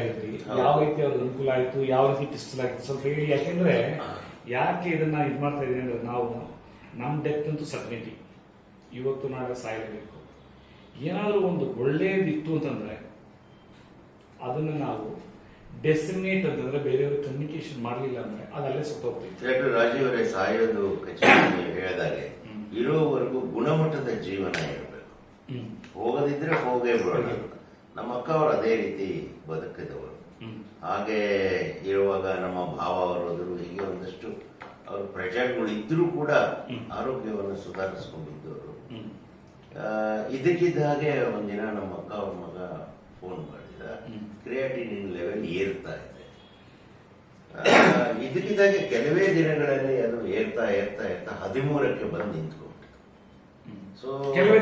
ಹೇಳಿದ್ರಿ, ಯಾವ ರೀತಿ ಅವ್ರಿಗೆ ಅನುಕೂಲ ಆಯ್ತು, ಯಾವ ರೀತಿ ಪಿಸ್ತೂಲ್ ಆಯ್ತು ಸ್ವಲ್ಪ ಹೇಳಿ. ಯಾಕೆಂದ್ರೆ ಯಾಕೆ ಇದನ್ನ ಇದು ಮಾಡ್ತಾ ಇದೀನಿ ಅಂದ್ರೆ, ನಾವು ನಮ್ಮ ಡೆತ್ ಅಂತೂ ಸರ್ಟಿನಿಟಿ, ಇವತ್ತು ನಾಳೆ ಸಾಯಲೇಬೇಕು. ಏನಾದರೂ ಒಂದು ಒಳ್ಳೇದಿತ್ತು ಅಂತಂದ್ರೆ ಅದನ್ನ ನಾವು ಡೆಸಿಗ್ನೇಟ್ ಅಂತಂದ್ರೆ ಬೇರೆಯವ್ರಿಗೆ ಕಮ್ಯುನಿಕೇಶನ್ ಮಾಡಲಿಲ್ಲ ಅಂದ್ರೆ ಅದಲ್ಲೇ ಸುತ್ತೋಗ್ತೀವಿ. ರಾಜೀವ್ ಅವರೇ, ಸಾಯೋದು ಕಚೇರಿ ಹೇಳಿದಾಗೆ ಇರೋವರೆಗೂ ಗುಣಮಟ್ಟದ ಜೀವನ ಇರಬೇಕು, ಹೋಗದಿದ್ರೆ ಹೋಗೇ ಬಿಡೋಣ. ನಮ್ಮ ಅಕ್ಕ ಅವರು ಅದೇ ರೀತಿ ಬದುಕಿದವರು. ಹಾಗೆ ಇರುವಾಗ ನಮ್ಮ ಭಾವ ಅವರೋದ್ರು, ಹೀಗೆ ಒಂದಷ್ಟು ಅವ್ರ ಪ್ರಜೆಗಳು ಇದ್ರೂ ಕೂಡ ಆರೋಗ್ಯವನ್ನು ಸುಧಾರಿಸ್ಕೊಂಡಿದ್ದವರು. ಇದಕ್ಕಿದ್ದ ಹಾಗೆ ಒಂದಿನ ನಮ್ಮ ಅಕ್ಕ ಅವ್ರ ಮಗ ಫೋನ್ ಮಾಡಿದ, ಕ್ರಿಯಾಟಿನಿನ್ ಲೆವೆಲ್ ಏರ್ತಾ ಇದೆ. ಇದಕ್ಕಿದ್ದಾಗೆ ಕೆಲವೇ ದಿನಗಳಲ್ಲಿ ಅದು ಏರ್ತಾ ಏರ್ತಾ ಏರ್ತಾ 13ಕ್ಕೆ ಬಂದು ನಿಂತ್ಕೊಂಡ್ಬಿಟ್ಟು. ಸೊ ಕೆಲವೇ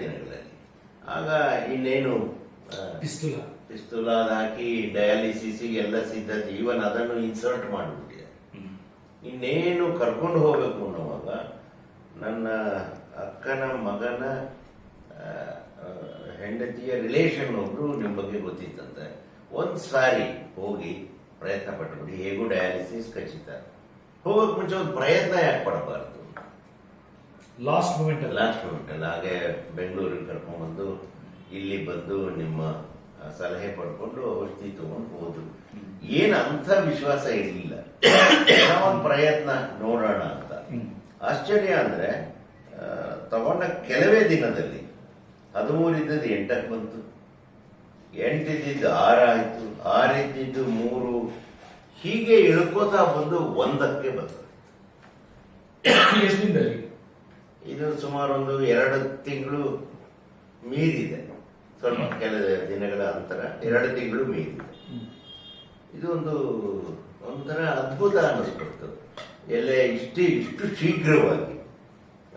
ದಿನಗಳಲ್ಲಿ ಆಗ ಇನ್ನೇನು ಪಿಸ್ತೂಲ ಹಾಕಿ ಡಯಾಲಿಸಿಸ್ಗೆ ಎಲ್ಲ ಸಿದ್ಧತೆ, ಈವನ್ ಅದನ್ನು ಇನ್ಸರ್ಟ್ ಮಾಡಿಬಿಟ್ಟಿದೆ. ಇನ್ನೇನು ಕರ್ಕೊಂಡು ಹೋಗ್ಬೇಕು ಅನ್ನೋವಾಗ ನನ್ನ ಅಕ್ಕನ ಮಗನ ಹೆಂಡತಿಯ ರಿಲೇಷನ್ ಒಬ್ರು ನಿಮ್ಮ ಬಗ್ಗೆ ಗೊತ್ತಿತ್ತಂತೆ. ಒಂದ್ ಸಾರಿ ಹೋಗಿ ಪ್ರಯತ್ನ ಪಟ್ಟುಬಿಡಿ, ಹೇಗೂ ಡಯಾಲಿಸಿಸ್ ಖಚಿತ, ಹೋಗಕ್ ಮುಂಚೆ ಒಂದು ಪ್ರಯತ್ನ ಯಾಕೆ ಪಡಬಾರ್ದು? ಲಾಸ್ಟ್ ಮೂಮೆಂಟ್ ಅಲ್ಲಿ ಹಾಗೆ ಬೆಂಗಳೂರಿಗೆ ಕರ್ಕೊಂಡ್ಬಂದು ಇಲ್ಲಿ ಬಂದು ನಿಮ್ಮ ಸಲಹೆ ಪಡ್ಕೊಂಡು ಔಷಧಿ ತಗೊಂಡು ಹೋದ್ರು. ಏನ್ ಅಂಥ ವಿಶ್ವಾಸ ಇರಲಿಲ್ಲ, ಒಂದು ಪ್ರಯತ್ನ ನೋಡೋಣ ಅಂತ. ಆಶ್ಚರ್ಯ ಅಂದ್ರೆ ತಗೊಂಡ ಕೆಲವೇ ದಿನದಲ್ಲಿ 13 ಇದ್ದದ್ದು 8ಕ್ಕೆ ಬಂತು, 8 ಇದ್ದಿದ್ದು 6 ಆಯ್ತು, 6 ಇದ್ದಿದ್ದು 3, ಹೀಗೆ ಇಳ್ಕೋತಾ ಬಂದು 1ಕ್ಕೆ ಬಂತು. ಇದು ಸುಮಾರು ಒಂದು 2 ತಿಂಗಳು ಮೀರಿದೆ, ಸ್ವಲ್ಪ ಕೆಲ ದಿನಗಳ ಅಂತರ 2 ತಿಂಗಳು ಮೀರಿದೆ. ಇದು ಒಂಥರ ಅದ್ಭುತ ಅನ್ನಿಸ್ಬಿಡ್ತು. ಎಲ್ಲೇ ಇಷ್ಟು ಶೀಘ್ರವಾಗಿ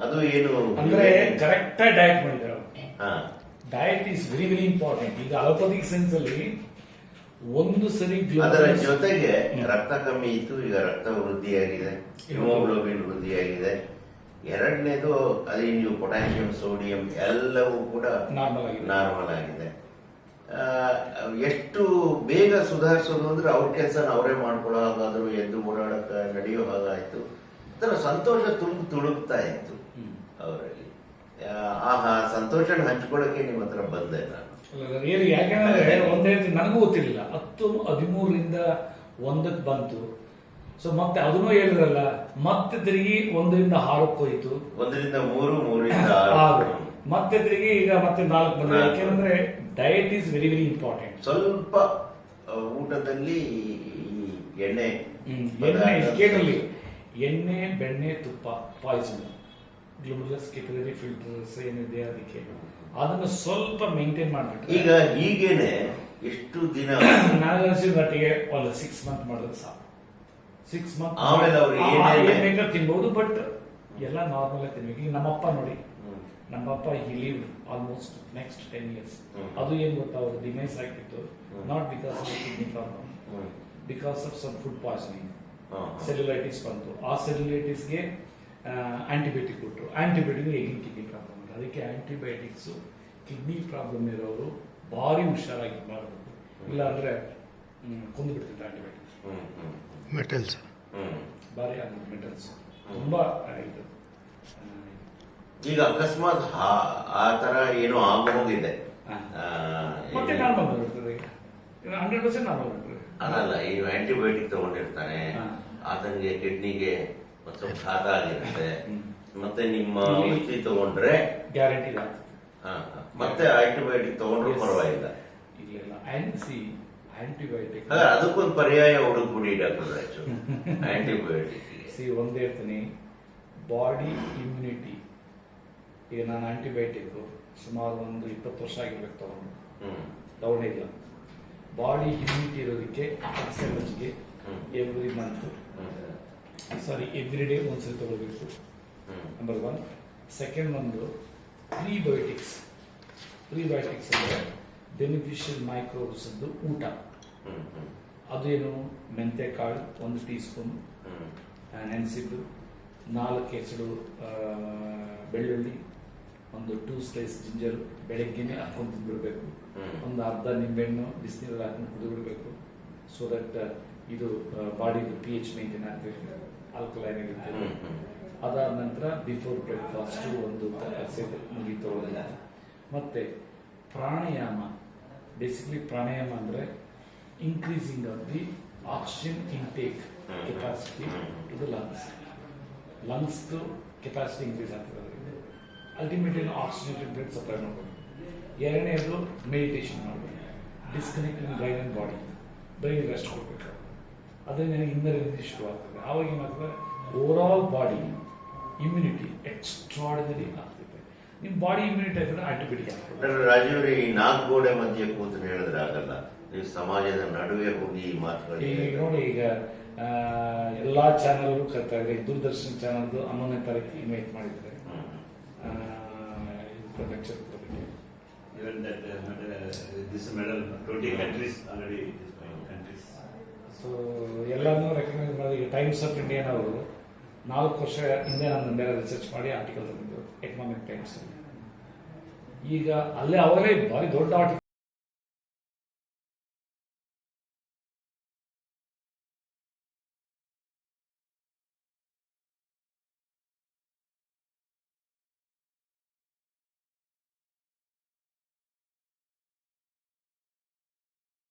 ಅದು ಏನು ಅಂದ್ರೆ ಕರೆಕ್ಟ್ ಆಗಿ ಡಯಟ್ ಮಾಡಿದ್ದಾರೆ. Diet is very very important. ಈಗ ಅಲೋಪತಿಕ್ ಸೆನ್ಸ್ ಅಲ್ಲಿ ಒಂದು ಸರಿ ಅದರ ಜೊತೆಗೆ ರಕ್ತ ಕಮ್ಮಿ ಇತ್ತು, ಈಗ ರಕ್ತ ವೃದ್ಧಿಯಾಗಿದೆ, ಹಿಮೋಗ್ಲೋಬಿನ್ ವೃದ್ಧಿಯಾಗಿದೆ. ಎರಡನೇದು ಅದೇ ನೀವು ಪೊಟ್ಯಾಷಿಯಂ, ಸೋಡಿಯಂ ಎಲ್ಲವೂ ಕೂಡ ನಾರ್ಮಲ್ ಆಗಿದೆ. ಎಷ್ಟು ಬೇಗ ಸುಧಾರಿಸೋದು ಅಂದ್ರೆ ಅವ್ರ ಕೆಲಸ ಅವರೇ ಮಾಡ್ಕೊಳ್ಳೋ ಹಾಗಾದ್ರು, ಎದ್ದು ಓಡಾಡಕ ನಡೆಯೋ ಹಾಗಾಯ್ತು. ಒಂಥರ ಸಂತೋಷ ತುಳುಕ್ತಾ ಇತ್ತು ಅವರಲ್ಲಿ. ಆಹಾ, ಸಂತೋಷನ ಹಂಚ್ಕೊಳ್ಳೋಕೆ ನಿಮ್ಮ ಹತ್ರ ಬಂದೆ ನಾನು. ಯಾಕೆಂದ್ರೆ ಒಂದೇ ನನಗೂ ಗೊತ್ತಿರಲಿಲ್ಲ, 13ರಿಂದ 1ಕ್ಕೆ ಬಂತು. ಸೊ ಮತ್ತೆ ಅದನ್ನೂ ಹೇಳಿದ್ರಲ್ಲ, ಮತ್ತೆ ತಿರುಗಿ 1ರಿಂದ 6ಕ್ಕೆ ಹೋಯ್ತು, 1ರಿಂದ 3, 3ರಿಂದ 6, ಮತ್ತೆ ತಿರುಗಿ ಈಗ ಮತ್ತೆ 4 ಬಂದ. ಯಾಕೆಂದ್ರೆ diet is very very important. ಸ್ವಲ್ಪ ಊಟದಲ್ಲಿ ಎಣ್ಣೆ ಕೇಳಲಿ, ಎಣ್ಣೆ, ಬೆಣ್ಣೆ, ತುಪ್ಪ, ಪಾಯ್ಸನ್, ಗ್ಲೂಕೋಸ್, ಕೆಟಗರಿ ಫಿಲ್ಟರ್ಸ್ ಏನಿದೆ ಅದಕ್ಕೆ ಅದನ್ನು ಸ್ವಲ್ಪ ಮೇಂಟೈನ್ ಮಾಡ್ಬಿಟ್ಟು. ಈಗ ಹೀಗೇನೆ ಎಷ್ಟು ದಿನ ನಾನು ಮಟ್ಟಿಗೆ ಒಂದು 6 ಮಂತ್ ಮಾಡಿದ್ರೆ ಸಾಕು. 6 ಮಂತ್ ಆಮೇಲೆ ಅವ್ರು ಏನ್ ತಿನ್ಬಹುದು, ಬಟ್ ಎಲ್ಲ ನಾರ್ಮಲ್ ಆಗಿ ತಿನ್ಬೇಕು. ಈಗ ನಮ್ಮಪ್ಪ ನೋಡಿ, ನಮ್ಮಪ್ಪ he lived almost next 10 years. ಅದು ಏನ್ ಗೊತ್ತಾ, ಅವರು ಡಿಮೈಸ್ ಆಗಿತ್ತು, not because of kidney problem, because of some food poisoning. Cellulitis ಬಂತು, ಆ ಸೆಲ್ಯುಲೈಟಿಸ್ಗೆ ಆಂಟಿಬಯೋಟಿಕ್ ಕೊಟ್ಟರು. ಆಂಟಿಬಯೋಟಿಕ್ ಈಗಿನ ಕಿಡ್ನಿ ಪ್ರಾಬ್ಲಮ್ ಇದೆ, ಅದಕ್ಕೆ ಆಂಟಿಬಯೋಟಿಕ್ಸ್ ಕಿಡ್ನಿ ಪ್ರಾಬ್ಲಮ್ ಇರೋರು ಭಾರಿ ಹುಷಾರಾಗಿ ಮಾಡಬೇಕು, ಇಲ್ಲ ಅಂದ್ರೆ ಕೊಂದು ಬಿಡ್ತಿದ್ರು ಆಂಟಿಬಯೋಟಿಕ್ಸ್. ಮೆಟಲ್ಸ್ ಭಾರಿ ಮೆಟಲ್ಸ್ ತುಂಬಾ ಇದು. ಈಗ ಅಕಸ್ಮಾತ್ ಆ ತರ ಏನೋ ಆಗೋಗಿದೆ, ಮತ್ತೆ ನಾರ್ಮಲ್ ಬರ್ತದೆ, 100% ನಾರ್ಮಲ್ ಬರ್ತದೆ. ಅದಲ್ಲ, ಈಗ ಆಂಟಿಬಯೋಟಿಕ್ ತಗೊಂಡಿರ್ತಾನೆ, ಆತನಿಗೆ ಕಿಡ್ನಿಗೆ ಸ್ವಲ್ಪ ಘಾತ ಆಗಿರುತ್ತೆ, ಮತ್ತೆ ನಿಮ್ಮ ಔಷಧಿ ತಗೊಂಡ್ರೆ ಗ್ಯಾರಂಟಿ ಇಲ್ಲ. ಮತ್ತೆ ಆಂಟಿಬಯೋಟಿಕ್ ತಗೊಂಡ್ರು ಪರವಾಗಿಲ್ಲ. ಇಲ್ಲ, ಆಂಟಿಬಯೋಟಿಕ್ ಅದಕ್ಕೊಂದು ಪರ್ಯಾಯ ಹುಡುಕ್ಬಿಡಿ ಡಾಕ್ಟರ್ ರಾಜು. ಆಂಟಿಬಯೋಟಿಕ್ ಒಂದೇ ಇರ್ತೀನಿ, ಬಾಡಿ ಇಮ್ಯುನಿಟಿ. ಈಗ ನಾನು ಆಂಟಿಬಯೋಟಿಕ್ ಸುಮಾರು ಒಂದು 20 ವರ್ಷ ಆಗಿರ್ಬೇಕು ತಗೊಂಡೇ ಇಲ್ಲ. ಬಾಡಿ ಇಮ್ಯುನಿಟಿ ಇರೋದಕ್ಕೆ ಎಕ್ಸರ್ಸೈಸ್ಗೆ ಎವ್ರಿ ಮಂತ್, ಸಾರಿ ಎವ್ರಿ ಡೇ ಒಂದ್ಸರಿ ತಗೋಬೇಕು, ನಂಬರ್ 1. ಸೆಕೆಂಡ್ ಒಂದು ಪ್ರೀಬಯೋಟಿಕ್ಸ್ ಅಂದರೆ ಬೆನಿಫಿಷಿಯಲ್ ಮೈಕ್ರೋಬ್ಸ್ ಅಂದು ಊಟ. ಅದೇನು, ಮೆಂತೆ ಕಾಳು 1 ಟೀ ಸ್ಪೂನ್ ನೆನೆಸಿದ್ದು, 4 ಎಸಳು ಬೆಳ್ಳುಳ್ಳಿ, ಒಂದು 2 ಸ್ಲೈಸ್ ಜಿಂಜರ್ ಬೆಳಗ್ಗೆನೆ ಹಾಕೊಂಡು ತಿಂದ್ಬಿಡ್ಬೇಕು. ಒಂದು ಅರ್ಧ ನಿಂಬೆಹಣ್ಣು ಬಿಸಿನೀರಲ್ಲಿ ಹಾಕೊಂಡು ಕುಡಿದ್ಬಿಡ್ಬೇಕು. ಸೊ ದಟ್ ಇದು ಬಾಡಿದು pH ಮೇಂಟೈನ್ ಆಗ್ತಿರುತ್ತೆ, ಆಲ್ಕಲೈನ್ ಇರುತ್ತೆ. ಅದಾದ ನಂತರ ಬಿಫೋರ್ ಬ್ರೇಕ್ಫಾಸ್ಟ್ ಒಂದು ಮುಗಿ ತೊಗೊಳ್ಳೋದು. ಮತ್ತೆ ಪ್ರಾಣಾಯಾಮ, ಬೇಸಿಕಲಿ ಪ್ರಾಣಾಯಾಮ ಅಂದ್ರೆ increasing of the oxygen intake capacity to the lungs capacity increase ಆಗ್ತದೆ. ಅಲ್ಟಿಮೇಟ್ಲಿ ಆಕ್ಸಿಜನ್ ಬ್ಲಡ್ ಸಪ್ಲೈ ಮಾಡಬೇಕು. ಎರಡನೇದು ಮೆಡಿಟೇಷನ್ ಮಾಡಬೇಕು, disconnecting brain and body, brain rest ಕೊಡಬೇಕು. ಅದರಿಂದ ಇನ್ನರ್ ಎನರ್ಜಿ ಶುರು ಆಗ್ತದೆ. ಆವಾಗ ಏನಾಗ್ತದೆ, over all body immunity extraordinary ಆಗ್ತದೆ. ನಿಮ್ಮ ಬಾಡಿ ಇಮ್ಯುನಿಟಿ ಆಗಿದ್ರೆ ಆಟೋಮೆಟಿಕ್ ಆಗ್ತದೆ. ರಾಜೀವ್ರಿ, ಈ 4 ಗೋಡೆ ಮಧ್ಯೆ ಕೂತು ಹೇಳಿದ್ರೆ ಆಗಲ್ಲ, ನೀವು ಸಮಾಜದ ನಡುವೆ ಹೋಗಿ ಈ ಮಾತುಗಳು ಈಗ ನೋಡಿ, ಈಗ ಎಲ್ಲಾ ಚಾನೆಲ್ ಕರ್ತಾ ಇದೆ. ದೂರದರ್ಶನ್ ಚಾನಲ್ದು 11ನೇ ತಾರೀಕು ಇನ್ವೈಟ್ ಮಾಡಿದ್ದಾರೆ ಲೆಕ್ಚರ್ ಕೊಡೋದಕ್ಕೆ. Even that this medal 20 countries already countries. So ಎಲ್ಲಾನು ರೆಕಗ್ನೈಸ್ ಮಾಡಿ. ಈಗ ಟೈಮ್ಸ್ ಆಫ್ ಇಂಡಿಯಾ ಅವರು 4 ವರ್ಷ ಹಿಂದೆ ನಾನು ಬೇರೆ ರಿಸರ್ಚ್ ಮಾಡಿ ಆರ್ಟಿಕಲ್ ತಂದಿದ್ದು ಎಕನಾಮಿಕ್ ಟೈಮ್ಸ್. ಈಗ ಅಲ್ಲೇ ಅವರೇ ಭಾರಿ ದೊಡ್ಡ ಆರ್ಟಿಕಲ್